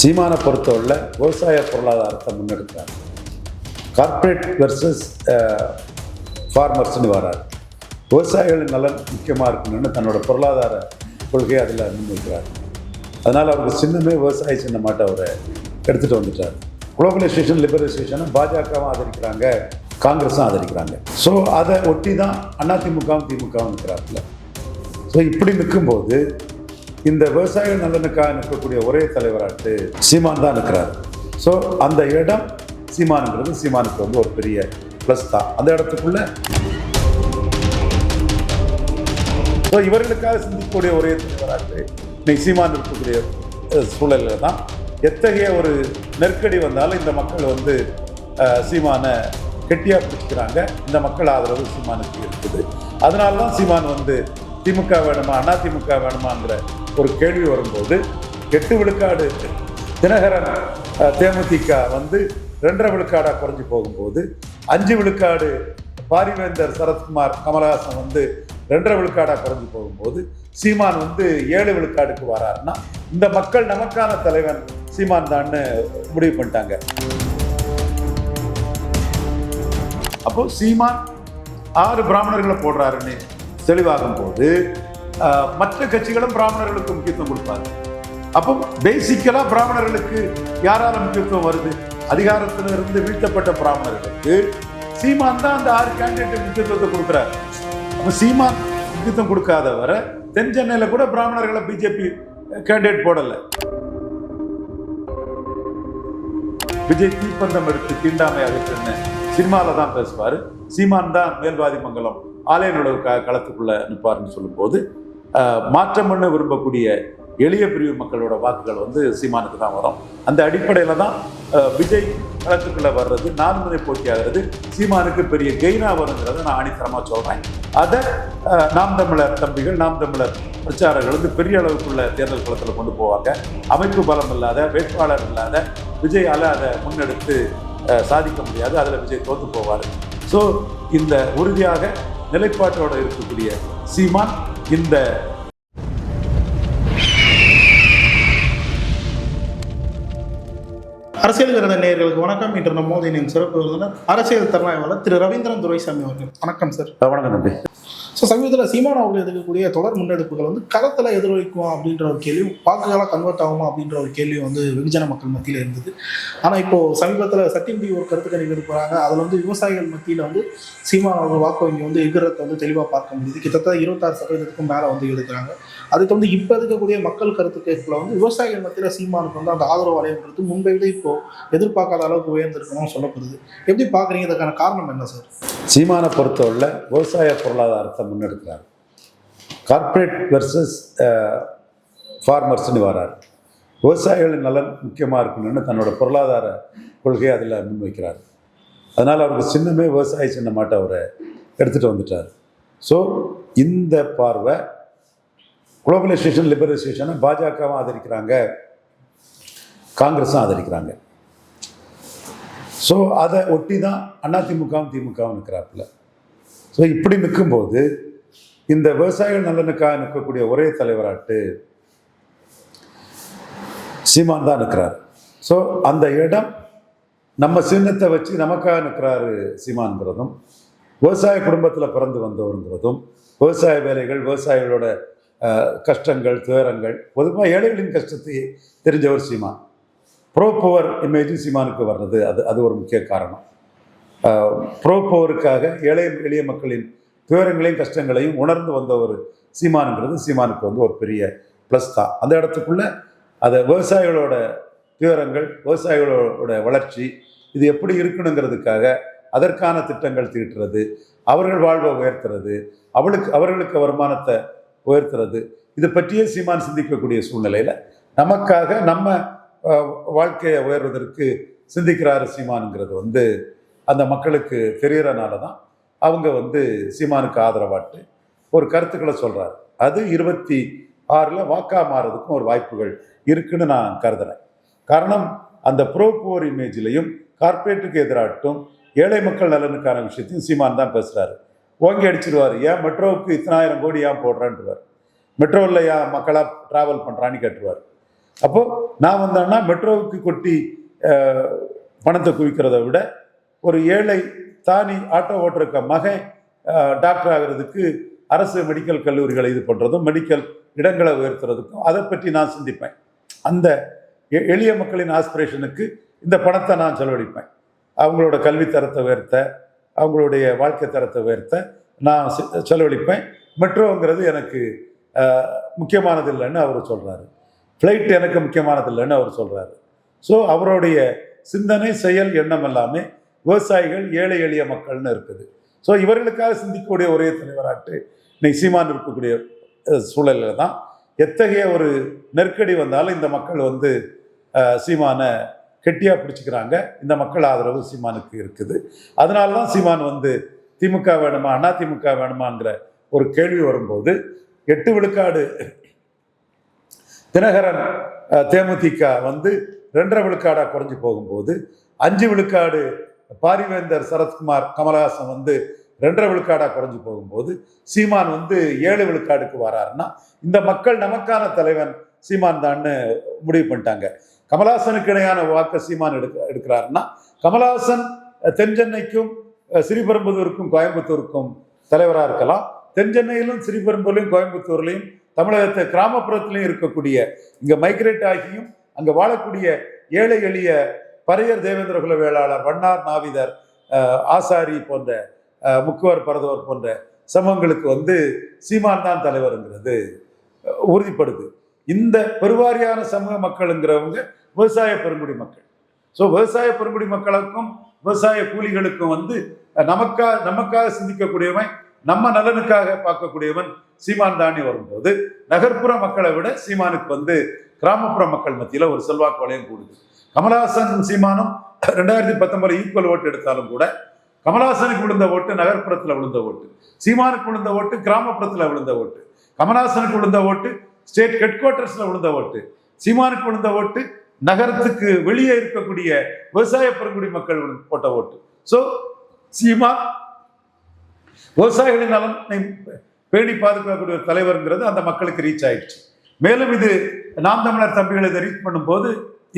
சீமானை பொறுத்தவரை விவசாய பொருளாதாரத்தை முன்னெடுக்கிறார். கார்ப்பரேட் வெர்சஸ் ஃபார்மர்ஸ்னு வரார். விவசாயிகளின் நலன் முக்கியமாக இருக்கணும்னு தன்னோட பொருளாதார கொள்கையை அதில் முன்வைக்கிறார். அதனால் அவருக்கு சின்னமே விவசாய சின்னமாட்ட அவரை எடுத்துகிட்டு வந்துட்டார். குளோபலைசேஷன், லிபரலைசேஷனை பாஜகவும் ஆதரிக்கிறாங்க, காங்கிரஸும் ஆதரிக்கிறாங்க. ஸோ அதை ஒட்டி தான் அதிமுகவும் திமுகவும் நிற்கிறாப்புல. ஸோ இப்படி நிற்கும்போது இந்த விவசாயிகள் நலனுக்காக நிற்கக்கூடிய ஒரே தலைவராட்டு சீமான் தான் நிற்கிறார். ஸோ அந்த இடம் சீமானுங்கிறது சீமானுக்கு வந்து ஒரு பெரிய ப்ளஸ் தான். அந்த இடத்துக்குள்ள ஸோ இவர்களுக்காக சிந்திக்கக்கூடிய ஒரே தலைவராட்டு இன்னைக்கு சீமான் இருக்கக்கூடிய சூழலில் தான் எத்தகைய ஒரு நெருக்கடி வந்தாலும் இந்த மக்கள் வந்து சீமானை கெட்டியாக பிடிச்சிக்கிறாங்க. இந்த மக்கள் ஆதரவு சீமானுக்கு இருக்குது. அதனால தான் சீமான் வந்து திமுக வேணுமா அதிமுக வேணுமாங்கிற ஒரு கேள்வி வரும்போது 8 விழுக்காடு தினகரன் தேமுதிக வந்து 2.5 விழுக்காடாக குறைஞ்சி போகும்போது 5 விழுக்காடு பாரிவேந்தர் சரத்குமார் கமலஹாசன் வந்து 2.5 விழுக்காடாக குறைஞ்சி போகும்போது சீமான் வந்து 7 விழுக்காடுக்கு வராருன்னா இந்த மக்கள் நமக்கான தலைவன் சீமான் தான்னு முடிவு பண்ணிட்டாங்க. அப்போ சீமான் 6 பிராமணர்களை போடுறாருன்னு தெளிவாகும் போது மற்ற கட்சிகளும் பிராமணர்களுக்கு முக்கியத்துவம் கொடுப்பாங்க. அப்போ பேசிக்கலாக பிராமணர்களுக்கு யாரால முக்கியத்துவம் வருது? அதிகாரத்திலிருந்து வீழ்த்தப்பட்ட பிராமணர்களுக்கு சீமான் தான் அந்த 6 கேண்டிடேட் முக்கியத்துவத்தை கொடுக்குறாரு. அப்போ சீமான் முக்கியத்துவம் கொடுக்காத வர தென் சென்னையில் கூட பிராமணர்களை பிஜேபி கேண்டிடேட் போடலை. விஜய் தீப்பந்தம் எடுத்து தீண்டாமை அகற்றுன்னு சினிமாவில் தான் பேசுவார். சீமான் தான் மேல்வாதி மங்கலம் ஆலய நுழைவு களத்துக்குள்ள நிற்பார்னு சொல்லும்போது மாற்றம் பண்ண விரும்பக்கூடிய எளிய பிரிவு மக்களோட வாக்குகள் வந்து சீமானுக்கு தான் வரும். அந்த அடிப்படையில் தான் விஜய் களத்துக்குள்ள வர்றது, 4 முறை போட்டியாகிறது சீமானுக்கு பெரிய கெயினா வருங்கிறத நான் ஆணித்தரமாக சொல்கிறேன். அதை நாம் தமிழர் தம்பிகள், நாம் தமிழர் பிரச்சாரர்கள் வந்து பெரிய அளவுக்குள்ள தேர்தல் களத்தில் கொண்டு போவாங்க. அமைப்பு பலம் இல்லாத, வேட்பாளர் இல்லாத விஜயால் அதை முன்னெடுத்து சாதிக்க முடியாது. அதில் விஜய் தோற்று போவார். ஸோ இந்த உறுதியாக நிலைப்பாட்டோடு இருக்கக்கூடிய சீமான் இந்த அரசியல் விரத நேயர்களுக்கு வணக்கம். இன்று நம்மோது என் சிறப்பு விருந்தினர் அரசியல் திறனாய்வாளர் திரு ரவீந்திரன் துரைசாமி அவர்கள். வணக்கம் சார். வணக்கம் தம்பி. ஸோ சமீபத்தில் சீமான் அவர்கள் எதிர்க்கக்கூடிய தொடர் முன்னெடுப்புகள் வந்து களத்தில் எதிரொலிக்கும் அப்படின்ற ஒரு கேள்வியும், வாக்குகளாக கன்வெர்ட் ஆகுமா அப்படின்ற ஒரு கேள்வியும் வந்து வெகுஜன மக்கள் மத்தியில் இருந்தது. ஆனால் இப்போது சமீபத்தில் சத்தியம்பி ஒரு கருத்து கணிப்பு எடுக்கிறாங்க. அதில் வந்து விவசாயிகள் மத்தியில் வந்து சீமான் அவர்கள் வாக்கு வங்கி வந்து எதிர்த்தை வந்து தெளிவாக பார்க்க முடியுது. கிட்டத்தட்ட 26% மேலே வந்து எடுக்கிறாங்க. அதுக்கு வந்து இப்போ இருக்கக்கூடிய மக்கள் கருத்து கேட்கல வந்து விவசாயிகள் மத்தியில் சீமானுக்கு வந்து அந்த ஆதரவு வளையன்றது முன்பை விட இப்போ எதிர்பார்க்காத அளவுக்கு உயர்ந்திருக்கணும்னு சொல்லப்படுது. எப்படி பார்க்குறீங்க? இதுக்கான காரணம் என்ன சார்? சீமானை பொறுத்தவரை விவசாய பொருளாதாரத்தை முன்னெடுக்கிறார். கார்ப்பரேட் வெர்சஸ் ஃபார்மர்ஸ்னு வரார். விவசாயிகளின் நலன் முக்கியமாக இருக்கணும்னு தன்னோட பொருளாதார கொள்கையை அதில் முன்வைக்கிறார். அதனால் அவருக்கு சின்னமே விவசாய சின்னமாட்ட அவரை எடுத்துகிட்டு வந்துட்டார். ஸோ இந்த பார்வை குளோபலைசேஷன், லிபரலைசேஷனை பாஜகவும் ஆதரிக்கிறாங்க, காங்கிரஸும் ஆதரிக்கிறாங்க. ஸோ அதை ஒட்டி தான் அதிமுகவும் திமுகவும் நிற்கிறாப்புல. ஸோ இப்படி நிற்கும்போது இந்த விவசாயிகள் நலனுக்காக நிற்கக்கூடிய ஒரே தலைவராட்டு சீமான் தான் நிற்கிறார். ஸோ அந்த இடம் நம்ம சின்னத்தை வச்சு நமக்காக நிற்கிறாரு சீமான்கிறதும், விவசாய குடும்பத்தில் பிறந்து வந்தவருங்கிறதும், விவசாய வேலைகள், விவசாயிகளோட கஷ்டங்கள், துயரங்கள், பொதுவாக ஏழைகளின் கஷ்டத்தை தெரிஞ்சவர் சீமான். ப்ரோ பவர் இமேஜும் சீமானுக்கு வர்றது அது ஒரு முக்கிய காரணம். ப்ரோ பவருக்காக எளிய மக்களின் துயரங்களையும் கஷ்டங்களையும் உணர்ந்து வந்த ஒரு சீமானுங்கிறது சீமானுக்கு வந்து ஒரு பெரிய ப்ளஸ் தான். அந்த இடத்துக்குள்ள அதை விவசாயிகளோட துயரங்கள், விவசாயிகளோட வளர்ச்சி இது எப்படி இருக்கணுங்கிறதுக்காக அதற்கான திட்டங்கள் தீட்டுறது, அவர்கள் வாழ்வை உயர்த்துறது, அவர்களுக்கு வருமானத்தை உயர்த்துறது, இது பற்றியே சீமான் சிந்திக்கக்கூடிய சூழ்நிலையில் நமக்காக நம்ம வாழ்க்கையை உயர்வதற்கு சிந்திக்கிறாரு சீமானுங்கிறது வந்து அந்த மக்களுக்கு தெரியறனால தான் அவங்க வந்து சீமானுக்கு ஆதரவாட்டு ஒரு கருத்துக்களை சொல்கிறாரு. அது 26 வாக்கா மாறதுக்கும் ஒரு வாய்ப்புகள் இருக்குன்னு நான் கருதுறேன். காரணம், அந்த ப்ரோ போர் இமேஜ்லையும் கார்பரேட்டுக்கு எதிராட்டும் ஏழை மக்கள் நலனுக்கான விஷயத்தையும் சீமான் தான் பேசுகிறாரு. ஓங்கி அடிச்சிருவார். ஏன் மெட்ரோவுக்கு 10,000 கோடி ஏன் போடுறான்ட்டுருவார், மெட்ரோவில் ஏன் மக்களாக ட்ராவல் பண்ணுறான்னு கேட்டுருவார். அப்போ நான் வந்தேன்னா மெட்ரோவுக்கு கொட்டி பணத்தை குவிக்கிறத விட ஒரு ஏழை தானி ஆட்டோ ஓட்டுறக்க மகன் டாக்டர் ஆகிறதுக்கு அரசு மெடிக்கல் கல்லூரிகளை இது பண்ணுறதும் மெடிக்கல் இடங்களை உயர்த்துறதுக்கும் அதை பற்றி நான் சிந்திப்பேன். அந்த எளிய மக்களின் ஆஸ்பிரேஷனுக்கு இந்த பணத்தை நான் செலவழிப்பேன். அவங்களோட கல்வி தரத்தை உயர்த்த, அவங்களுடைய வாழ்க்கை தரத்தை உயர்த்த நான் செலவழிப்பேன். மெட்ரோங்கிறது எனக்கு முக்கியமானது இல்லைன்னு அவர் சொல்கிறாரு. ஃப்ளைட் எனக்கு முக்கியமானது இல்லைன்னு அவர் சொல்கிறாரு. ஸோ அவருடைய சிந்தனை, செயல், எண்ணம் எல்லாமே விவசாயிகள், ஏழை எளிய மக்கள்னு இருக்குது. ஸோ இவர்களுக்காக சிந்திக்கக்கூடிய ஒரே தலைவராட்டு இன்னைக்கு சீமான் இருக்கக்கூடிய சூழலில் தான் எத்தகைய ஒரு நெருக்கடி வந்தாலும் இந்த மக்கள் வந்து சீமானை கெட்டியாக பிடிச்சிக்கிறாங்க. இந்த மக்கள் ஆதரவு சீமானுக்கு இருக்குது. அதனால தான் சீமான் வந்து திமுக வேணுமா அதிமுக வேணுமாங்கிற ஒரு கேள்வி வரும்போது 8 விழுக்காடு தினகரன் தேமுதிக வந்து 2.5 விழுக்காடாக குறைஞ்சி போகும்போது 5 விழுக்காடு பாரிவேந்தர் சரத்குமார் கமலஹாசன் வந்து 2.5 விழுக்காடாக குறைஞ்சி போகும்போது சீமான் வந்து 7 விழுக்காடுக்கு வராருன்னா இந்த மக்கள் நமக்கான தலைவன் சீமான் தான்னு முடிவு பண்ணிட்டாங்க. கமலஹாசனுக்கு இணையான வாக்க சீமான் எடுக்கிறாருன்னா கமலஹாசன் தென்சென்னைக்கும் ஸ்ரீபெரும்புதூருக்கும் கோயம்புத்தூருக்கும் தலைவராக இருக்கலாம். தென்சென்னையிலும் ஸ்ரீபெரும்புதூர்லையும் கோயம்புத்தூர்லையும் தமிழகத்தை கிராமப்புறத்திலையும் இருக்கக்கூடிய இங்கே மைக்ரேட் ஆகியும் அங்கே வாழக்கூடிய ஏழை எளிய பரையர் தேவேந்திர குல வேளாளர், வண்ணார், நாவிதர், ஆசாரி போன்ற முக்குவர், பரதவர் போன்ற சமூகங்களுக்கு வந்து சீமான் தான் தலைவருங்கிறது உறுதிப்படுது. இந்த பெருவாரியான சமூக மக்களுங்கிறவங்க விவசாய பெருங்குடி மக்கள். ஸோ விவசாய பெருங்குடி மக்களுக்கும் விவசாய கூலிகளுக்கும் வந்து நமக்காக சிந்திக்கக்கூடியவன், நம்ம நலனுக்காக பார்க்கக்கூடியவன் சீமான் தாண்டி வரும்போது நகர்ப்புற மக்களை விட சீமானுக்கு வந்து கிராமப்புற மக்கள் மத்தியில் ஒரு செல்வாக்கு வளையம் கூடுது. கமலஹாசன் சீமானும் 2019 ஈக்குவல் ஓட்டு எடுத்தாலும் கூட கமலஹாசனுக்கு விழுந்த ஓட்டு நகர்ப்புறத்தில் விழுந்த ஓட்டு, சீமானுக்கு விழுந்த ஓட்டு கிராமப்புறத்தில் விழுந்த ஓட்டு, கமலஹாசனுக்கு விழுந்த ஓட்டு ஸ்டேட் ஹெட் குவார்டர்ஸ்ல விழுந்த ஓட்டு, சீமானுக்கு விழுந்த ஓட்டு நகரத்துக்கு வெளியே இருக்கக்கூடிய விவசாய பெருங்குடி மக்கள் போட்ட ஓட்டு. ஸோ சீமான் விவசாயிகளின் நலனை பேணி பாதுகாக்கக்கூடிய ஒரு தலைவர்ங்கிறது அந்த மக்களுக்கு ரீச் ஆயிடுச்சு. மேலும் இது நாம் தமிழர் தம்பிகளை இதை ரீச் பண்ணும்போது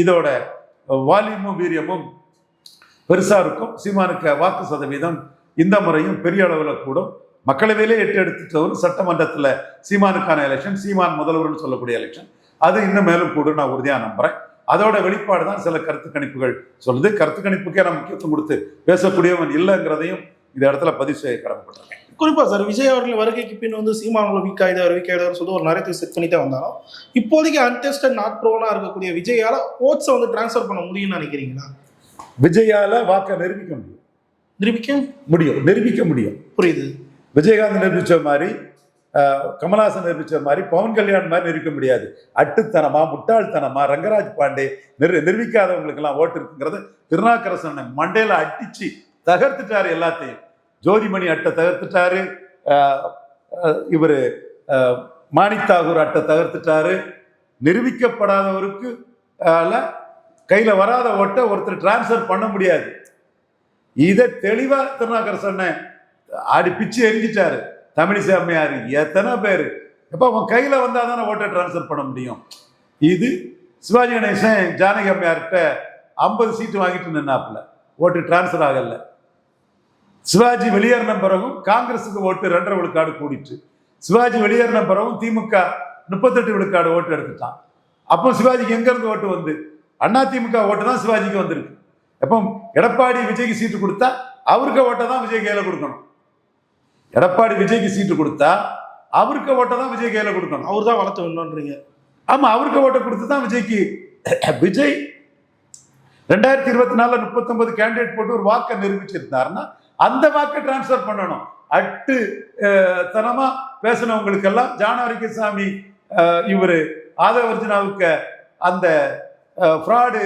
இதோட வால்யூமும் வீரியமும் பெருசா இருக்கும். சீமானுக்கு வாக்கு சதவீதம் இந்த முறையும் பெரிய அளவில் கூடும். மக்களவையிலே 8 எடுத்துட்டவரும் சட்டமன்றத்தில் சீமானுக்கான எலெக்ஷன், சீமான் முதல்வர்னு சொல்லக்கூடிய எலெக்ஷன், அது இன்னும் மேலும் கூடும் நான் உறுதியாக நம்புறேன். அதோட வெளிப்பாடு தான் சில கருத்து கணிப்புகள் சொல்லுது. கருத்து கணிப்புக்கே நான் முக்கியத்துவம் கொடுத்து பேசக்கூடியவன் இல்லைங்கிறதையும் இந்த இடத்துல பதிவு செய்ய கடமைப்பட்டிருக்கேன். குறிப்பா சார், விஜய் அவர்கள் வருகைக்கு பின் வந்து சீமானோட வீக் ஆயுதம் சொல்லி ஒரு நேரத்தில் செட் பண்ணிட்டே வந்தாலும் இப்போதைக்கு அன்டெஸ்டட் நாட் ப்ரோனா இருக்கக்கூடிய விஜயால ஓட்ஸை வந்து டிரான்ஸ்ஃபர் பண்ண முடியும்னு நினைக்கிறீங்களா? விஜயால வாக்கை நிரூபிக்க முடியும். புரியுது. விஜயகாந்த் நிரூபிச்ச மாதிரி, கமலஹாசன் நிரூபிச்ச மாதிரி, பவன் கல்யாண் மாதிரி நிரூபிக்க முடியாது. அட்டுத்தனமா, முட்டாள்தனமா, ரங்கராஜ் பாண்டே நிரூபிக்காதவங்களுக்கு எல்லாம் ஓட்டு இருக்குங்கிறத திருநாக்கரசன் மண்டையில அடிச்சு தகர்த்துட்டாரு. எல்லாத்தையும் ஜோதிமணி அட்டை தகர்த்துட்டாரு, இவர் மாணிக் அட்டை தகர்த்துட்டாரு. நிரூபிக்கப்படாதவருக்கு கையில வராத ஓட்டை ஒருத்தர் டிரான்ஸ்ஃபர் பண்ண முடியாது. இதை தெளிவா திருநாக்கரசன் ஆடி பிச்சு எரிஞ்சிட்டாரு. தமிழிசை அம்மையார் எத்தனை பேர் எப்ப அவன் கையில வந்தா தானே ஓட்டை டிரான்ஸ்ஃபர் பண்ண முடியும். இது சிவாஜி கணேசன் ஜானகி அம்மையார்கிட்ட 50 சீட்டு வாங்கிட்டு நின்னாப்புல, ஓட்டு டிரான்ஸ்ஃபர் ஆகல. சிவாஜி வெளியேறின பிறகும் காங்கிரஸுக்கு ஓட்டு 2.5 விழுக்காடு கூடிட்டு, சிவாஜி வெளியேறின பிறகும் திமுக 38 விழுக்காடு ஓட்டு எடுத்துட்டான். அப்போ சிவாஜிக்கு எங்க இருந்து ஓட்டு வந்து? அதிமுக ஓட்டு தான் சிவாஜிக்கு வந்திருக்கு. எப்போ எடப்பாடி விஜய்க்கு சீட்டு கொடுத்தா அவருக்கு ஓட்டை தான் விஜய் கையில கொடுக்கணும். எடப்பாடி விஜய்க்கு சீட்டு கொடுத்தா அவருக்கு ஓட்டை தான் விஜய் கையில கொடுக்கணும். அவர் தான் வளர்த்து வேணும்ன்றீங்க? ஆமா, அவருக்கு ஓட்டை கொடுத்து தான் விஜய்க்கு. விஜய் 2024 39 கேண்டிடேட் போட்டு ஒரு வாக்கை நிரூபிச்சிருந்தாருன்னா அந்த வாக்கை டிரான்ஸ்ஃபர் பண்ணணும். அட்டு தனமா பேசினவங்களுக்கெல்லாம் ஜானாரிகசாமி இவரு ஆதவர்ஜுனாவுக்கு அந்த ஃப்ராடு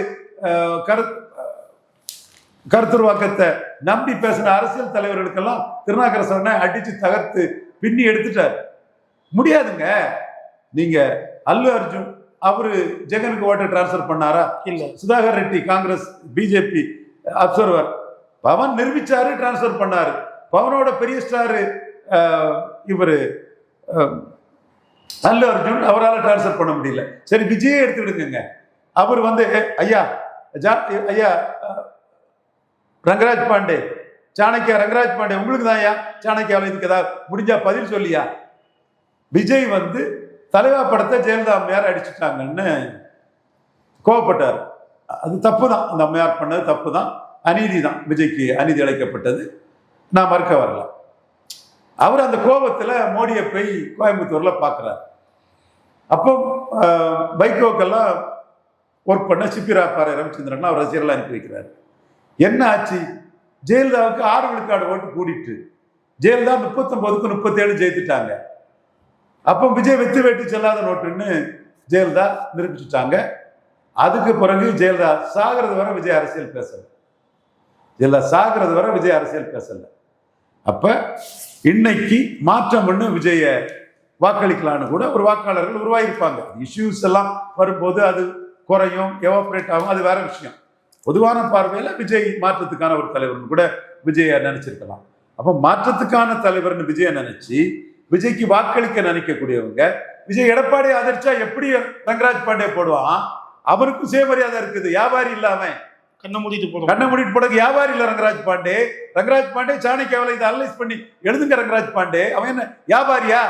கருத்துருவாக்கத்தை நம்பி பேசின அரசியல் தலைவர்களுக்கெல்லாம் திருநாக்கரசனை அடிச்சு தகர்த்து பின்னி எடுத்துட்டார். முடியாதுங்க. நீங்க அல்லு அர்ஜுன் அவரு ஜெகனுக்கு ஓட்டை டிரான்ஸ்ஃபர் பண்ணாரா? இல்ல. சுதாகர் ரெட்டி காங்கிரஸ் பிஜேபி அப்சர்வர், பவன் நிரூபிச்சாரு, டிரான்ஸ்ஃபர் பண்ணாரு. பவனோட பெரிய ஸ்டாரு இவரு அல்லு அர்ஜுன் அவரால் டிரான்ஸ்ஃபர் பண்ண முடியல. சரி விஜயே எடுத்துக்கிடுங்க. அவர் வந்து ஐயா ஐயா ரங்கராஜ் பாண்டே, சாணக்கியா ரங்கராஜ் பாண்டே உங்களுக்கு தான் ஐயா சாணக்கியாவில் இதுக்கு ஏதாவது முடிஞ்சா பதில் சொல்லியா. விஜய் வந்து தலைவா படத்தை ஜெயலலிதா அம்மையார் அடிச்சுட்டாங்கன்னு கோவப்பட்டார். அது தப்பு தான், அந்த அம்மையார் பண்ணது தப்பு தான், அநீதி தான், விஜய்க்கு அநீதி இழைக்கப்பட்டது, நான் மறுக்க வரல. அவர் அந்த கோபத்தில் மோடியை போய் கோயம்புத்தூர்ல பார்க்குறாரு. அப்போ வைகோக்கெல்லாம் ஒர்க் பண்ண சிப்பிரா பாறை ரவிச்சந்திரன் அவர் ரசிகர்கள் அனுப்பி வைக்கிறாரு. என்ன ஆச்சு? ஜெயலலிதாவுக்கு 6 விழுக்காடு ஓட்டு கூடிட்டு ஜெயலலிதா 39க்கு 37 ஜெயித்துட்டாங்க. அப்போ விஜய் வெற்றி வேட்டி செல்லாத நோட்டுன்னு ஜெயலலிதா நிரூபிச்சுட்டாங்க. அதுக்கு பிறகு ஜெயலலிதா சாகிறது வரை விஜய் அரசியல் பேசல. ஜெயலலிதா சாகிறது வரை விஜய் அரசியல் பேசல. அப்ப இன்னைக்கு மாற்றம் பண்ணு விஜய வாக்களிக்கலான்னு கூட ஒரு வாக்காளர்கள் உருவாகிருப்பாங்க. இஷ்யூஸ் எல்லாம் வரும்போது அது குறையும், எவாபரேட் ஆகும், அது வேற விஷயம். பொதுவான பார்வையில விஜய் மாற்றத்துக்கான ஒரு தலைவர்னு கூட விஜய நினைச்சிருக்கலாம். அப்ப மாற்றத்துக்கான தலைவர்னு விஜய நினைச்சு விஜய்க்கு வாக்களிக்க நினைக்கக்கூடியவங்க விஜய் எடப்பாடி ஆதரிச்சா எப்படி ரங்கராஜ் பாண்டே போடுவான்? அவருக்கும் சுயமரியாதை இருக்குது. வியாபாரி இல்லாம கண்ணை மூடிட்டு போட வியாபாரி இல்ல ரங்கராஜ் பாண்டே. ரங்கராஜ் பாண்டே சாணக்கியாவில் இதை அனலைஸ் பண்ணி எழுதுங்க. ரங்கராஜ் பாண்டே அவன் என்ன வியாபாரியா?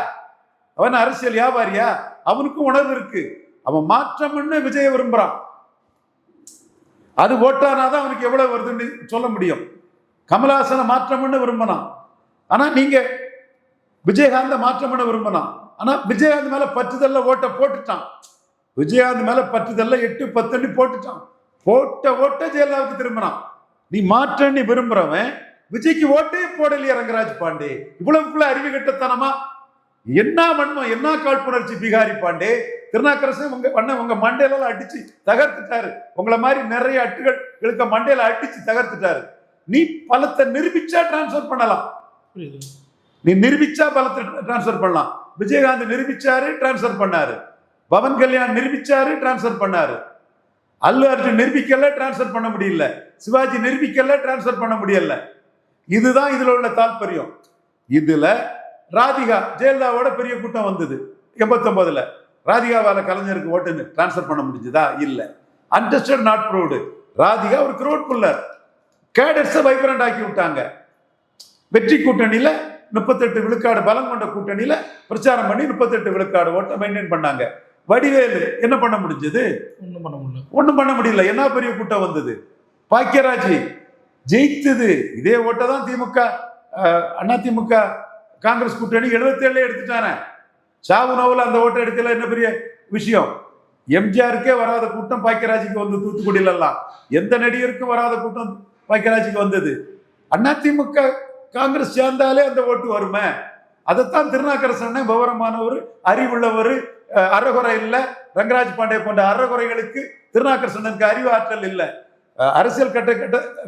அவன் அரசியல் வியாபாரியா? அவனுக்கும் உணர்வு இருக்கு. அவன் மாற்றம்னு விஜய விரும்புறான். அது ஓட்டானாதான் அவனுக்கு எவ்வளவு வருதுன்னு சொல்ல முடியும். கமலஹாசனை மாற்றம்னு விரும்பினான். ஆனா நீங்க விஜயகாந்த மாற்றம்னு விரும்பினான். ஆனா விஜயகாந்த் மேல பற்றுதல்ல ஓட்ட போட்டுட்டான். விஜயகாந்த் மேல பற்றுதல்ல 8, 10 போட்டுட்டான். போட்ட ஓட்ட ஜெயலலிதாவுக்கு திரும்பினான். நீ மாற்ற நீ விரும்புறவன் விஜய்க்கு ஓட்டே போடலையே ரங்கராஜ் பாண்டே. இவ்வளவுக்குள்ள அறிவு கட்டத்தனமா என்ன வன்மம், என்ன காழ்ப்புணர்ச்சி பிகாரி பாண்டே. திருநாக்கரசன் உங்க மண்டையில அடிச்சு தகர்த்துட்டாரு. உங்களை மாதிரி நிறைய அட்டுகள் இழுக்க மண்டையில அடிச்சு தகர்த்துட்டாரு. நீ பலத்தை நிரூபிச்சா டிரான்ஸ்பர் பண்ணலாம். நீ நிரூபிச்சா பலத்தை டிரான்ஸ்பர் பண்ணலாம். விஜயகாந்த் நிரூபிச்சாரு, டிரான்ஸ்பர் பண்ணாரு. பவன் கல்யாண் நிரூபிச்சாரு, டிரான்ஸ்பர் பண்ணாரு. அல்லு அர்ஜுன் நிரூபிக்கல, டிரான்ஸ்பர் பண்ண முடியல. சிவாஜி நிரூபிக்கல, டிரான்ஸ்பர் பண்ண முடியல. இதுதான் இதுல உள்ள தாற்பயம். இதுல ராதிகா ஜெயலலிதாவோட பெரிய கூட்டம் வந்தது 89ல. ராதிகாவால கலைஞருக்கு ஓட்டுன்னு டிரான்ஸ்பர் பண்ண முடிஞ்சதா? இல்ல. Untested not proved. ராதிகா ஒரு க்ரோட் புல்லர். கேடட்ஸை வைப்ரண்ட் ஆக்கி விட்டாங்க. வெற்றி கூட்டணியில 38 விழுக்காடு பலம் கொண்ட கூட்டணியில பிரச்சாரம் பண்ணி 38 விழுக்காடு ஓட்டை மெயின்டைன் பண்ணாங்க. வடிவேலு என்ன பண்ண முடிஞ்சது? ஒண்ணும் பண்ண முடியல. என்ன பெரிய கூட்டம் வந்தது. பாக்கியராஜ் ஜெயித்தது. இதே ஓட்டை தான் திமுக, அதிமுக, காங்கிரஸ் கூட்டணி 77 எடுத்துட்டானே. சாவு நோவில் அந்த ஓட்டை எடுக்கல, என்ன பெரிய விஷயம். எம்ஜிஆருக்கே வராத கூட்டம் பாக்கியராஜுக்கு வந்து தூத்துக்குடியில எல்லாம். எந்த நடிகருக்கும் வராத கூட்டம் பாக்கியராஜுக்கு வந்தது. அதிமுக காங்கிரஸ் சேர்ந்தாலே அந்த ஓட்டு வருமே. அதைத்தான் திருநாக்கரசன் விவரமானவர், அறிவுள்ளவர், அறகுறை இல்லை. ரங்கராஜ் பாண்டே போன்ற அறகுறைகளுக்கு திருநாக்கரசனுக்கு அறிவு ஆற்றல் இல்லை. அரசியல்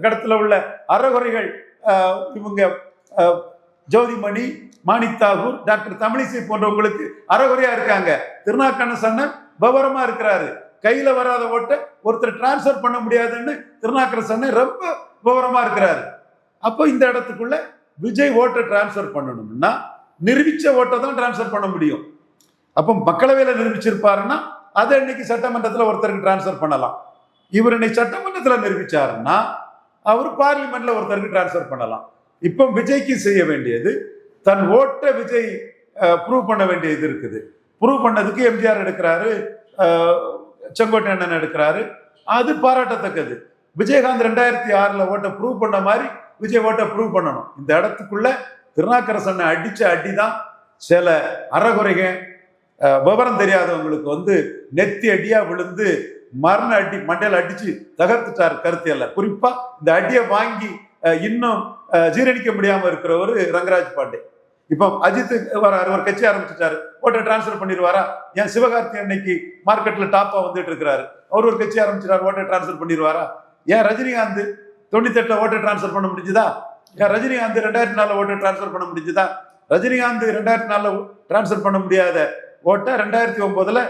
கடத்துல உள்ள அறகுறைகள் இவங்க ஜோதிமணி, மாணிக் தாகூர், டாக்டர் தமிழிசை போன்றவங்களுக்கு அறகுறையா இருக்காங்க. திருநாக்கரசன் விவரமா இருக்கிறாரு. கையில வராத ஓட்டை ஒருத்தர் டிரான்ஸ்பர் பண்ண முடியாதுன்னு திருநாக்கரசன் ரொம்ப விவரமா இருக்கிறாரு. அப்போ இந்த இடத்துக்குள்ள விஜய் ஓட்டை டிரான்ஸ்பர் பண்ணணும்னா நிரூபிச்ச ஓட்டை தான் டிரான்ஸ்பர் பண்ண முடியும். அப்போ மக்களவையில் நிரூபிச்சிருப்பாருன்னா அதை இன்னைக்கு சட்டமன்றத்தில் ஒருத்தருக்கு டிரான்ஸ்பர் பண்ணலாம். இவர் இன்னைக்கு சட்டமன்றத்தில் நிரூபிச்சாருன்னா அவர் பார்லிமெண்ட்ல ஒருத்தருக்கு டிரான்ஸ்பர் பண்ணலாம். இப்போ விஜய்க்கு செய்ய வேண்டியது தன் ஓட்டை விஜய் ப்ரூவ் பண்ண வேண்டியது இருக்குது. ப்ரூவ் பண்ணதுக்கு எம்ஜிஆர் எடுக்கிறாரு, செங்கோட்டை அண்ணன் எடுக்கிறாரு. அது பாராட்டத்தக்கது. விஜயகாந்த் 2006ல் ஓட்டை ப்ரூவ் பண்ண மாதிரி விஜய் ஓட்டை ப்ரூவ் பண்ணணும். இந்த இடத்துக்குள்ள திருநாக்கரசனை அடிச்ச அடிதான் சில அறகுறைகள் விவரம் தெரியாதவங்களுக்கு வந்து நெத்தி அடியா விழுந்து மரண அடி மண்டையில அடிச்சு தகர்த்துட்டாரு கருத்தியல்ல. குறிப்பா இந்த அடியை வாங்கி இன்னும் ஜீரணிக்க முடியாம இருக்கிறவர் ரங்கராஜ் பாண்டே. இப்போ அஜித் வராரு, ஒரு கட்சி ஆரம்பிச்சுட்டாரு, ஓட்டை டிரான்ஸ்பர் பண்ணிடுவாரா? ஏன் சிவகார்த்தி அன்னைக்கு மார்க்கெட்ல டாப்பா வந்துட்டு இருக்கிறாரு, அவர் ஒரு கட்சி ஆரம்பிச்சிட்டாரு, ஓட்டை டிரான்ஸ்பர் பண்ணிடுவாரா? ஏன் ரஜினிகாந்த் 98ல் ஓட்டை டிரான்ஸ்பர் பண்ண முடிஞ்சுதா? ஏன் ரஜினிகாந்த் 2004 ஓட்டை டிரான்ஸ்பர் பண்ண முடிஞ்சுதா? ரஜினிகாந்த் 2004 டிரான்ஸ்பர் பண்ண முடியாத ஓட்டை 2009ல்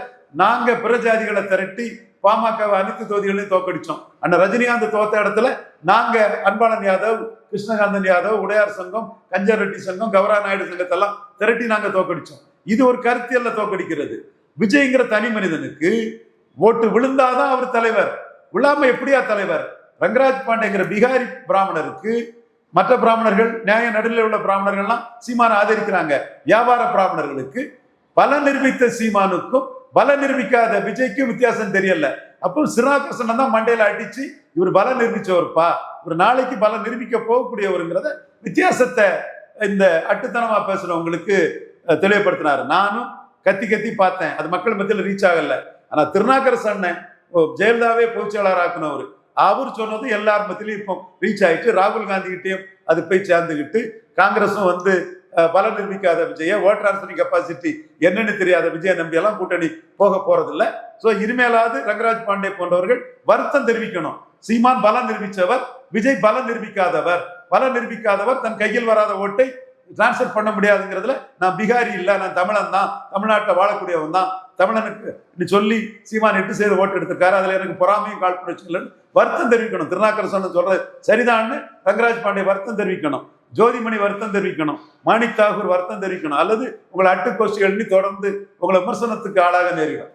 நாங்க பிற ஜாதிகளை திரட்டி பாமகவை அனைத்து தொகுதிகளையும் தோக்கடிச்சோம். அண்ணா ரஜினிகாந்த் தோத்த இடத்துல நாங்க அன்பாளன் யாதவ், கிருஷ்ணகாந்தன் யாதவ், உடையார் சங்கம், கஞ்சர் ரெட்டி சங்கம், கௌரா நாயுடு சங்கத்தெல்லாம் திரட்டி நாங்க தோக்கடிச்சோம். இது ஒரு கருத்தியல்ல தோக்கடிக்கிறது. விஜய்ங்கிற தனி மனிதனுக்கு ஓட்டு விழுந்தாதான் அவர் தலைவர், விழாம எப்படியா தலைவர்? ரங்கராஜ் பாண்டேங்கிற பிகாரி பிராமணருக்கு மற்ற பிராமணர்கள், நியாய நடுநிலை உள்ள பிராமணர்கள்லாம் சீமான ஆதரிக்கிறாங்க. வியாபார பிராமணர்களுக்கு பலம் நிரூபித்த சீமானுக்கும் பலம் நிரூபிக்காத விஜய்க்கும் வித்தியாசம் தெரியல. அப்போ சிறாகிருஷ்ணன் தான் மண்டையில அடிச்சு இவர் பலம் நிரூபிச்சவர்ப்பா, ஒரு நாளைக்கு பலம் நிரூபிக்க போகக்கூடியவருங்கிறத வித்தியாசத்தை இந்த அட்டுத்தனமா பேசுறவங்களுக்கு தெளிவுபடுத்தினாரு. நானும் கத்தி கத்தி பார்த்தேன், அது மக்கள் மத்தியில் ரீச் ஆகல. ஆனா திருநாக்கரசு அண்ணன் ஜெயலலிதாவே பொதுச்செயலாளர் ஆக்குனவர், அவர் சொன்னது எல்லார் மத்தியிலும் இப்போ ரீச் ஆயிட்டு, ராகுல் காந்தி கிட்டையும் அது போய் சேர்ந்துக்கிட்டு, காங்கிரஸும் வந்து பலம் நிரூபிக்காத விஜய, ஓட் டிரான்ஸ்ஃபரிங் கெப்பாசிட்டி என்னன்னு தெரியாத விஜய நம்பி எல்லாம் கூட்டணி போக போறதில்லை. ஸோ இனிமேலாவது ரங்கராஜ் பாண்டே போன்றவர்கள் வருத்தம் தெரிவிக்கணும். சீமான் பலம் நிரூபித்தவர், விஜய் பலம் நிரூபிக்காதவர். பலம் நிரூபிக்காதவர் தன் கையில் வராத ஓட்டை டிரான்ஸ்ஃபர் பண்ண முடியாதுங்கிறதுல நான் பிகாரி இல்லை, நான் தமிழன் தான், தமிழ்நாட்டில் வாழக்கூடியவன் தான், தமிழனுக்கு சொல்லி சீமான் 8 செய்து ஓட்டு எடுத்திருக்காரு, அதுல எனக்கு பொறாமையும் காழ்ப்புணர்ச்சி இல்லைன்னு வருத்தம் தெரிவிக்கணும். திருநாக்கரசன் சொல்றது சரிதான்னு ரங்கராஜ் பாண்டே வருத்தம் தெரிவிக்கணும், ஜோதிமணி வருத்தம் தெரிவிக்கணும், மாணிக் தாகூர் வருத்தம் தெரிவிக்கணும், அல்லது உங்களை அட்டுக்கோஷ்டிகள் தொடர்ந்து உங்களை விமர்சனத்துக்கு ஆளாக நேரிடும்.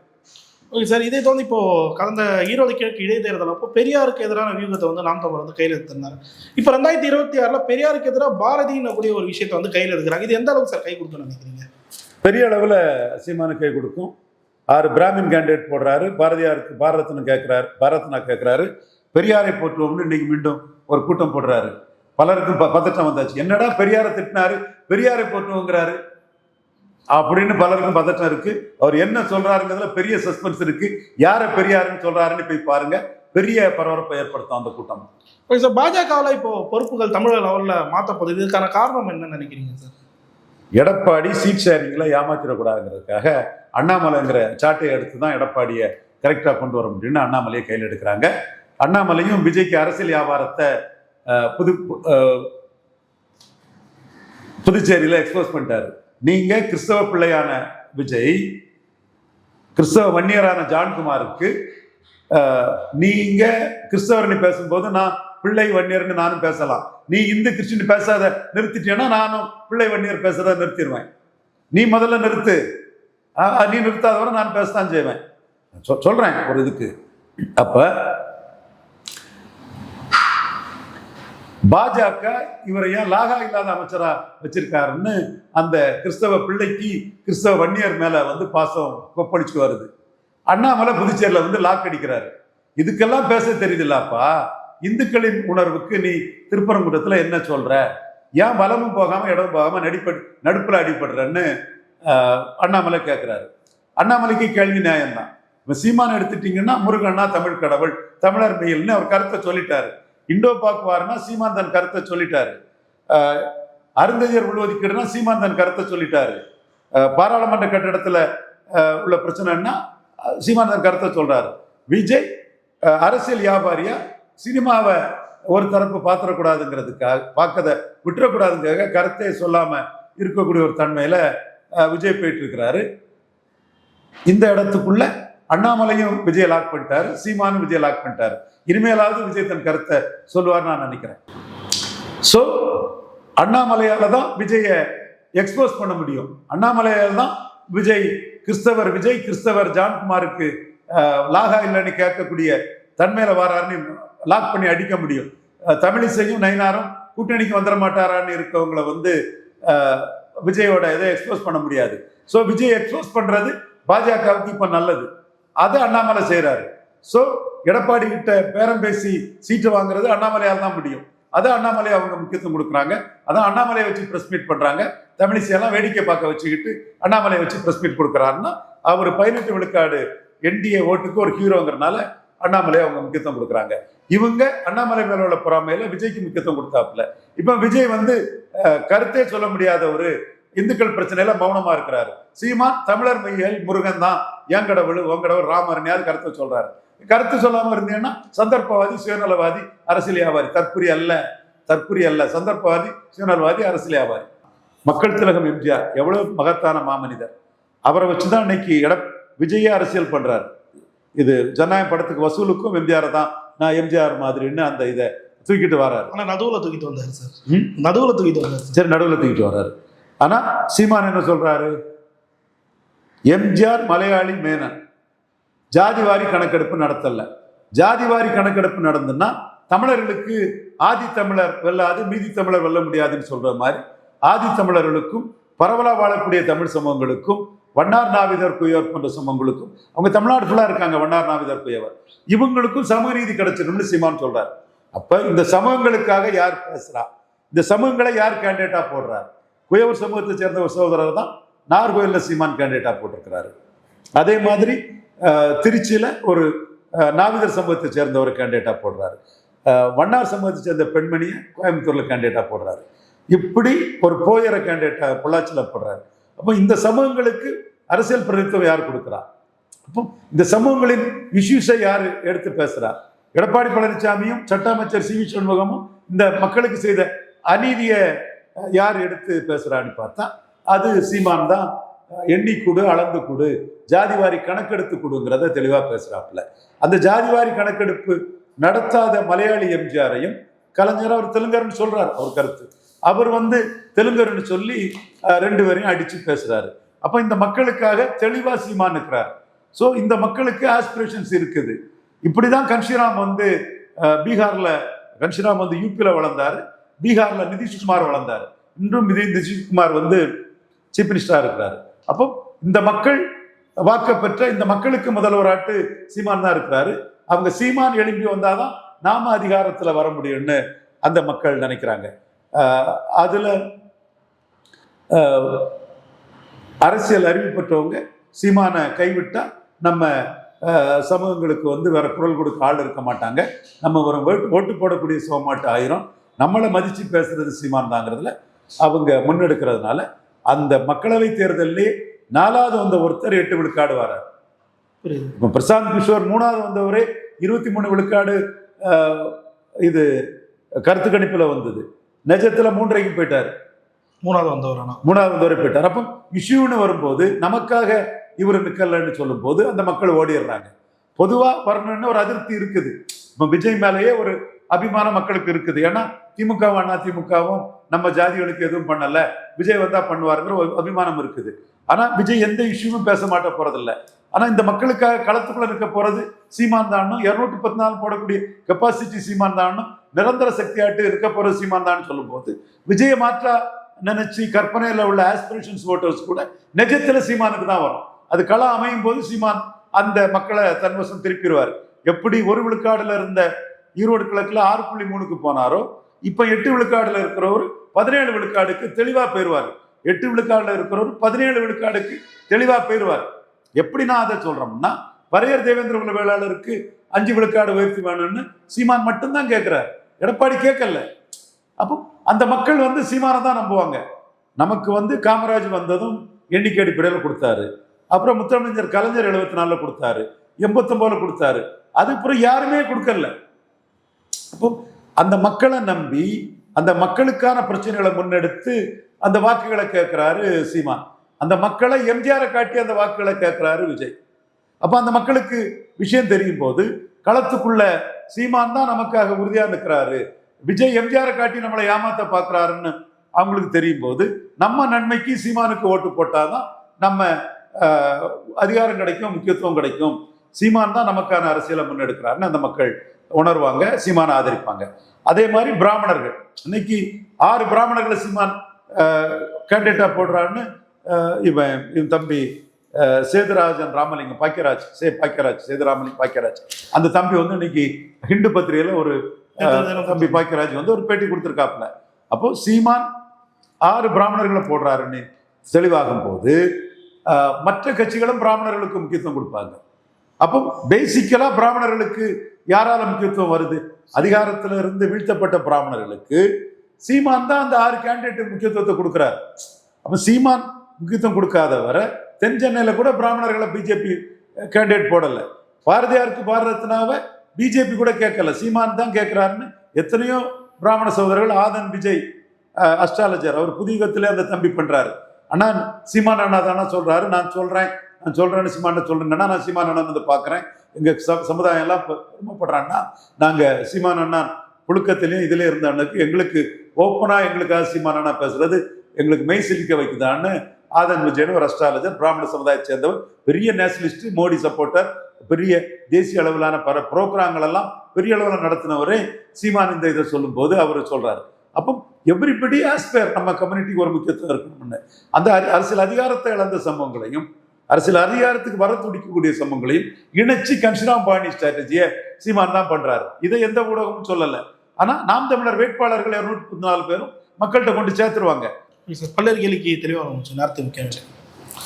ஓகே சார், இதே தோந்து இப்போ கடந்த ஈரோடு கிழக்கு இடைத்தேர்தல் அப்போ பெரியாருக்கு எதிரான வியூகத்தை வந்து நாம் தமிழர் வந்து கையில் எடுத்திருந்தாரு. இப்போ 2026 பெரியாருக்கு எதிராக பாரதின்னு கூடிய ஒரு விஷயத்தை வந்து கையில் எடுக்கிறாங்க. இது எந்த அளவுக்கு சார் கை கொடுக்கணும்னு நினைக்கிறீங்க? பெரிய அளவில் சீமானு கை கொடுக்கும். 6 பிராமின் கேண்டிடேட் போடுறாரு, பாரதியாருக்கு பாரத்னு கேட்கிறாரு, பாரத்னா கேட்கிறாரு, பெரியாரை போற்றுவோம்னு இன்னைக்கு மீண்டும் ஒரு கூட்டம் போடுறாரு. பலருக்கும் பதட்டம் வந்தாச்சு, என்னடா பெரியாரை திட்டினாரு பெரியாரை போற்றுவோங்கிறாரு அப்படின்னு பலருக்கும் பதட்டம் இருக்கு. அவர் என்ன சொல்றாருங்கிறதுல பெரிய சஸ்பென்ஸ் இருக்கு. யாரை பெரியாருன்னு சொல்றாருன்னு போய் பாருங்க, பெரிய பரபரப்பை ஏற்படுத்தும் அந்த கூட்டம். ஓகே சார், பாஜகவில் இப்போ பொறுப்புகள் தமிழக லெவலில் மாற்றப்படுது, இதுக்கான காரணம் என்னன்னு நினைக்கிறீங்க சார்? எடப்பாடி சீட் ஷேரிங்ல ஏமாத்திடக்கூடாதுங்கிறதுக்காக அண்ணாமலைங்கிற சாட்டை எடுத்து தான் எடப்பாடியை கரெக்டாக கொண்டு வர முடியும்னு அண்ணாமலையை கையில் எடுக்கிறாங்க. அண்ணாமலையும் விஜய்க்கு அரசியல் வியாபாரத்தை புதுச்சேரியில் எக்ஸ்போஸ் பண்ணிட்டாரு. நீங்க கிறிஸ்தவ பிள்ளையான விஜய், கிறிஸ்தவ வன்னியரான ஜான்குமாருக்கு நீங்க கிறிஸ்தவர்னு பேசும்போது நான் பிள்ளை வன்னியர்னு நானும் பேசலாம், நீ இந்து கிறிஸ்டின் பேசாத நிறுத்திட்டேன்னா நானும் பிள்ளை வன்னியர் பேசுறத நிறுத்திடுவேன். நீ முதல்ல நிறுத்து, நீ நிறுத்தாதவரை நான் பேசத்தான் செய்வேன் சொல்றேன் ஒரு இதுக்கு. அப்ப பாஜக இவரை ஏன் லாகா இல்லாத அமைச்சரா வச்சிருக்காருன்னு அந்த கிறிஸ்தவ பிள்ளைக்கு கிறிஸ்தவ வன்னியர் மேல வந்து பாசம் கொப்பளிச்சு வருது. அண்ணாமலை புதுச்சேரியில வந்து லாக் அடிக்கிறாரு. இதுக்கெல்லாம் பேச தெரியுதுல்லப்பா, இந்துக்களின் உணர்வுக்கு நீ திருப்பரங்குன்றத்துல என்ன சொல்ற, ஏன் வலமும் போகாம இடமும் போகாம நடுப்புல அடிபடுறன்னு அண்ணாமலை கேட்கிறாரு. அண்ணாமலைக்கு கேள்வி நியாயம்தான். இப்ப சீமான் எடுத்துட்டீங்கன்னா முருகன்னா தமிழ் கடவுள், தமிழர் மெயில்னு அவர் கருத்தை சொல்லிட்டாரு. இண்டோ பாக் வார்னா சீமான் தன் கருத்தை சொல்லிட்டாரு. அருந்ததியர் உள்ஒதுக்கீடுனா சீமான் தன் கருத்தை சொல்லிட்டாரு. பாராளுமன்ற கட்டிடத்துல உள்ள பிரச்சனைன்னா சீமான் தன் கருத்தை சொல்றாரு. விஜய் அரசியல் வியாபாரியா சினிமாவை ஒரு தரப்பு பாத்திரக்கூடாதுங்கிறதுக்காக, பார்க்கத விட்டுறக்கூடாதுங்கிறதுக்காக கருத்தை சொல்லாம இருக்கக்கூடிய ஒரு தன்மையில விஜய் போயிட்டு இருக்கிறாரு. இந்த இடத்துக்குள்ள அண்ணாமலையும் விஜய் லாக் பண்ணிட்டாரு, சீமானும் விஜய் லாக் பண்ணிட்டாரு. இனிமேலாவது விஜய் தன் கருத்தை சொல்லுவார் நான் நினைக்கிறேன். ஸோ அண்ணாமலையால தான் விஜயை எக்ஸ்போஸ் பண்ண முடியும். அண்ணாமலையால தான் விஜய் கிறிஸ்தவர் ஜான்குமாருக்கு லாகா இல்லைன்னு கேட்கக்கூடிய தன்மையில வாராருன்னு லாக் பண்ணி அடிக்க முடியும். தமிழிசையும் நயினாரும் கூட்டணிக்கு வந்துட மாட்டாரான்னு இருக்கவங்களை வந்து விஜயோட இதை எக்ஸ்போஸ் பண்ண முடியாது. ஸோ விஜய் எக்ஸ்போஸ் பண்றது பாஜகவுக்கு இப்ப நல்லது, அது அண்ணாமலை செய்யறாரு. ஸோ எடப்பாடி கிட்ட பேரம் பேசி சீட்டு வாங்குறது அண்ணாமலையால் தான் முடியும். அதான் அண்ணாமலை அவங்க முக்கியத்துவம் கொடுக்குறாங்க. அதான் அண்ணாமலையை வச்சு பிரஸ் மீட் பண்றாங்க. தமிழிசையெல்லாம் வேடிக்கை பார்க்க வச்சுக்கிட்டு அண்ணாமலையை வச்சு பிரஸ் மீட் கொடுக்குறாருன்னா அவர் 18 விழுக்காடு என்டிஏ ஓட்டுக்கு ஒரு ஹீரோங்கிறனால அண்ணாமலையை அவங்க முக்கியத்துவம் கொடுக்குறாங்க. இவங்க அண்ணாமலை மேல உள்ள பொறாமையில விஜய்க்கு முக்கியத்துவம் கொடுத்தாப்புல. இப்ப விஜய் வந்து கருத்தே சொல்ல முடியாத ஒரு இந்துக்கள் பிரச்சனையில மௌனமா இருக்கிறாரு. சீமான் தமிழர் மையல் முருகன் தான் என் கடவுள் உன் கடவுள் ராமர்னு கருத்தை சொல்றாரு. கருத்து சொல்லாம இருந்தீங்கன்னா சந்தர்ப்பவாதி சுயநலவாதி அரசியல் வியாபாரி. தற்புரி அல்ல சந்தர்ப்பவாதி சுயநலவாதி அரசியல் வியாபாரி. மக்கள் திலகம் எம்ஜிஆர் எவ்வளவு மகத்தான மாமனிதர். அவரை வச்சுதான் இன்னைக்கு விஜயே அரசியல் பண்றாரு. இது ஜனநாயக படத்துக்கு வசூலுக்கும் எம்ஜிஆர் தான் நான் எம்ஜிஆர் மாதிரின்னு அந்த இதை தூக்கிட்டு வர்றாரு. ஆனா நடுவுல தூக்கிட்டு வந்தாரு சார், நடுவுல தூக்கிட்டு வர்றாரு. சரி, நடுவுல தூக்கிட்டு வர்றாரு. ஆனா சீமான் என்ன சொல்றாரு, எம்ஜிஆர் மலையாளி மேனன் ஜாதிவாரி கணக்கெடுப்பு நடத்தல. ஜாதிவாரி கணக்கெடுப்பு நடந்துன்னா தமிழர்களுக்கு ஆதி தமிழர் வெல்லாது மீதி தமிழர் வெல்ல முடியாதுன்னு சொல்ற மாதிரி ஆதி தமிழர்களுக்கும் பரவலா வாழக்கூடிய தமிழ் சமூகங்களுக்கும் வண்ணார் நாவிதர் குயவர் போன்ற சமூகங்களுக்கும், அவங்க தமிழ்நாடு ஃபுல்லா இருக்காங்க, வண்ணார் நாவிதர் குயவர், இவங்களுக்கும் சமூக நீதி கிடைச்சிடும்னு சீமான் சொல்றாரு. அப்ப இந்த சமூகங்களுக்காக யார் பேசுறா, இந்த சமூகங்களை யார் கேண்டிடேட்டா போடுறார்? குயவர் சமூகத்தை சேர்ந்த ஒரு சகோதரர் தான் நாகர்கோயில்ல சீமான் கேண்டிடேட்டா போட்டிருக்கிறாரு. அதே மாதிரி திருச்சியில ஒரு நாவிதர் சமூகத்தை சேர்ந்த ஒரு கேண்டிடேட்டா போடுறாரு. வண்ணார் சமூகத்தை சேர்ந்த பெண்மணியை கோயம்புத்தூர்ல கேண்டிடேட்டா போடுறாரு. இப்படி ஒரு போயர கேண்டிடேட்டா பொள்ளாச்சியில போடுறாரு. அப்போ இந்த சமூகங்களுக்கு அரசியல் பிரதித்துவம் யார் கொடுக்குறா? அப்போ இந்த சமூகங்களின் இஷ்யூஸை யார் எடுத்து பேசுறா? எடப்பாடி பழனிசாமியும் சட்ட அமைச்சர் சி வி சண்முகமும் இந்த மக்களுக்கு செய்த அநீதியை யார் எடுத்து பேசுறான்னு பார்த்தா அது சீமான் தான். எண்ணி கொடு, அளந்து கொடு, ஜாதிவாரி கணக்கெடுத்து கொடுங்கிறத தெளிவா பேசுறாப்புல. அந்த ஜாதிவாரி கணக்கெடுப்பு நடத்தாத மலையாளி எம்ஜிஆரையும் கலைஞர் அவர் தெலுங்கர்னு சொல்றாரு. அவர் கருத்து அவர் தெலுங்கர்னு சொல்லி ரெண்டு பேரையும் அடிச்சு பேசுறாரு. அப்ப இந்த மக்களுக்காக தெளிவா சீமான் இருக்கிறார். ஸோ இந்த மக்களுக்கு ஆஸ்பிரேஷன்ஸ் இருக்குது. இப்படிதான் கன்ஷிராம் பீகார்ல கன்ஷிராம் யூபியில வளர்ந்தாரு, பீகார்ல நிதிஷ்குமார் வளர்ந்தாரு. இன்றும் நிதிஷ்குமார் சீஃப் மினிஸ்டரா இருக்கிறாரு. அப்போ இந்த மக்கள் வாக்க பெற்ற இந்த மக்களுக்கு முதல்வராட்டு சீமான் தான் இருக்கிறாரு. அவங்க சீமான் எழும்பி வந்தாதான் நாம அதிகாரத்துல வர முடியும்னு அந்த மக்கள் நினைக்கிறாங்க. அதுல அரசியல் அறிவு பெற்றவங்க சீமானை கைவிட்டா நம்ம சமூகங்களுக்கு வேற குரல் கொடுக்க ஆள் இருக்க மாட்டாங்க, நம்ம ஒரு ஓட்டு போடக்கூடிய சோமாட்டு ஆயிரும், நம்மளை மதிச்சு பேசுறது சீமான் தாங்கிறதுல அவங்க முன்னெடுக்கிறதுனால அந்த மக்களவை தேர்தலே 4வது ஒருத்தர் 8 விழுக்காடு வரார். இப்போ பிரசாந்த் கிஷோர் 3வது வந்தவரே 23 விழுக்காடு இது கருத்து கணிப்புல வந்தது. நிஜத்துல 3.5 போயிட்டாரு. 3வது வந்தவரை போயிட்டார். அப்போ இஷ்யூன்னு வரும்போது நமக்காக இவர் நிக்கலன்னு சொல்லும் போது அந்த மக்கள் ஓடிடுறாங்க. பொதுவா வரணும்னு ஒரு அதிருப்தி இருக்குது. இப்போ விஜய் மேலேயே ஒரு அபிமானம் மக்களுக்கு இருக்குது. ஏன்னா திமுகவும் அண்ணா திமுகவும் நம்ம ஜாதிகளுக்கு எதுவும் பண்ணல, விஜய் வந்தா பண்ணுவாருங்கிற ஒரு அபிமானம் இருக்குது. ஆனா விஜய் எந்த இஷ்யூவும் பேச மாட்ட போறதில்லை. ஆனா இந்த மக்களுக்காக களத்துக்குள்ள நிற்க போறது சீமான் தானும், 214 போடக்கூடிய கெப்பாசிட்டி சீமான் தானும், நிரந்தர சக்தியாட்டு இருக்க போறது சீமான் தான் சொல்லும் போது விஜய மாற்றா நினைச்சு கற்பனையில உள்ள ஆஸ்பிரேஷன்ஸ் ஓட்டர்ஸ் கூட நிஜத்துல சீமானுக்கு தான் வரும். அது களம் அமையும் போது சீமான் அந்த மக்களை தன்வசம் திருப்பிடுவார். எப்படி 1 விழுக்காடுல இருந்த ஈரோடு கிழக்குல 6.3க்கு போனாரோ இப்ப 8 விழுக்காடுல இருக்கிறவர் 17 விழுக்காடுக்கு தெளிவா போயிருவார். 8 விழுக்காடுல இருக்கிறவர் 17 விழுக்காடுக்கு தெளிவா போயிருவார். எப்படி நான் அதை சொல்றோம்னா, பரையர் தேவேந்திர குல வேளாளருக்கு 5 விழுக்காடு உயர்த்தி வேணும்னு சீமான் மட்டும்தான் கேட்கிறார், எடப்பாடி கேட்கல. அப்போ அந்த மக்கள் சீமானை தான் நம்புவாங்க. நமக்கு காமராஜ் வந்ததும் எண்ணிக்கை அடிப்படையில் கொடுத்தாரு, அப்புறம் முத்தமிழர் கலைஞர் 74ல கொடுத்தாரு, 89ல கொடுத்தாரு, அதுக்கப்புறம் யாருமே கொடுக்கல. அப்போ அந்த மக்களை நம்பி அந்த மக்களுக்கான பிரச்சனைகளை முன்னெடுத்து அந்த வாக்குகளை கேட்கிறாரு சீமான். அந்த மக்களை எம்ஜிஆரை காட்டி அந்த வாக்குகளை கேட்கிறாரு விஜய். அப்ப அந்த மக்களுக்கு விஷயம் தெரியும் போது களத்துக்குள்ள சீமான் தான் நமக்காக உறுதியா நிற்கிறாரு, விஜய் எம்ஜிஆரை காட்டி நம்மளை ஏமாத்த பாக்குறாருன்னு அவங்களுக்கு தெரியும் போது நம்ம நன்மைக்கு சீமானுக்கு ஓட்டு போட்டாதான் நம்ம அதிகாரம் கிடைக்கும், முக்கியத்துவம் கிடைக்கும், சீமான் தான் நமக்கான அரசியலை முன்னெடுக்கிறாருன்னு அந்த மக்கள் உணர்வாங்க, சீமானை ஆதரிப்பாங்க. அதே மாதிரி பிராமணர்கள், இன்னைக்கு 6 பிராமணர்களை சீமான் கேண்டிடேட்டா போடுறாருன்னு இவன் தம்பி சேதுராஜன் ராமலிங்கம் பாக்கியராஜ் சேதுராமலிங்கம் பாக்கியராஜ் அந்த தம்பி இன்னைக்கு ஹிந்து பத்திரிகையில ஒரு தம்பி பாக்கியராஜ் ஒரு பேட்டி கொடுத்துருக்காப்புல. அப்போ சீமான் 6 பிராமணர்களை போடுறாருன்னு தெளிவாகும் போது மற்ற கட்சிகளும் பிராமணர்களுக்கு முக்கியத்துவம் கொடுப்பாங்க. அப்போ பேசிக்கலா பிராமணர்களுக்கு யாரால முக்கியத்துவம் வருது? அதிகாரத்துல இருந்து வீழ்த்தப்பட்ட பிராமணர்களுக்கு சீமான் தான் அந்த 6 கேண்டிடேட் முக்கியத்துவத்தை கொடுக்கிறார். அப்ப சீமான் முக்கியத்துவம் கொடுக்காதவரை தென் சென்னையில கூட பிராமணர்களை பிஜேபி கேண்டிடேட் போடல. பாரதியாருக்கு பாரதத்தினாவை பிஜேபி கூட கேட்கல, சீமான் தான் கேட்கிறாருன்னு எத்தனையோ பிராமண சகோதரர்கள், ஆதன் விஜய் அஸ்ட்ராலஜர், அவர் புதியகத்திலே அந்த தம்பி பண்றாரு. அண்ணா சீமான் அண்ணா தானே சொல்றாரு, நான் சொல்றேன்னு சீமான சொல்றேன்னா நான் சீமான் அண்ணா பாக்குறேன், எங்க சமுதாயம் எல்லாம் பெருமைப்படுறான்னா நாங்க சீமான் அண்ணா புழுக்கத்திலையும் இதுல இருந்த அண்ணனுக்கு எங்களுக்கு ஓப்பனா எங்களுக்காக சீமான் அண்ணா பேசுறது எங்களுக்கு மெய் சிலிக்க வைக்குதான்னு ஆதன் விஜயன் ஒரு அஸ்ட்ராலஜர், பிராமண சமுதாயத்தை சேர்ந்தவர், பெரிய நேஷனலிஸ்ட், மோடி சப்போர்ட்டர், பெரிய தேசிய அளவிலான பல புரோகிராம்கள் எல்லாம் பெரிய அளவில் நடத்தினவரே சீமான் இந்த இதை சொல்லும் போது அவர் சொல்றாரு. அப்போ எவ்ரிபடி ஆஸ்பயர் நம்ம கம்யூனிட்டிக்கு ஒரு முக்கியத்துவம் இருக்கணும்னு. அந்த அரசியல் அதிகாரத்தை இழந்த சம்பவங்களையும் அரசியல் அதிகாரத்துக்கு வர துடிக்கக்கூடிய சம்பவங்களையும் இணைச்சி கன்ஷிராம்பாணி ஸ்ட்ராட்டஜியை சீமான் தான் பண்றாரு. இதை எந்த ஊடகமும் சொல்லலை. ஆனா நாம் தமிழர் வேட்பாளர்கள் 214 பேரும் மக்கள்கிட்ட கொண்டு சேர்த்துருவாங்க. பல்லர் கேள்விக்கு தெளிவாக நேரத்தை முக்கியம்.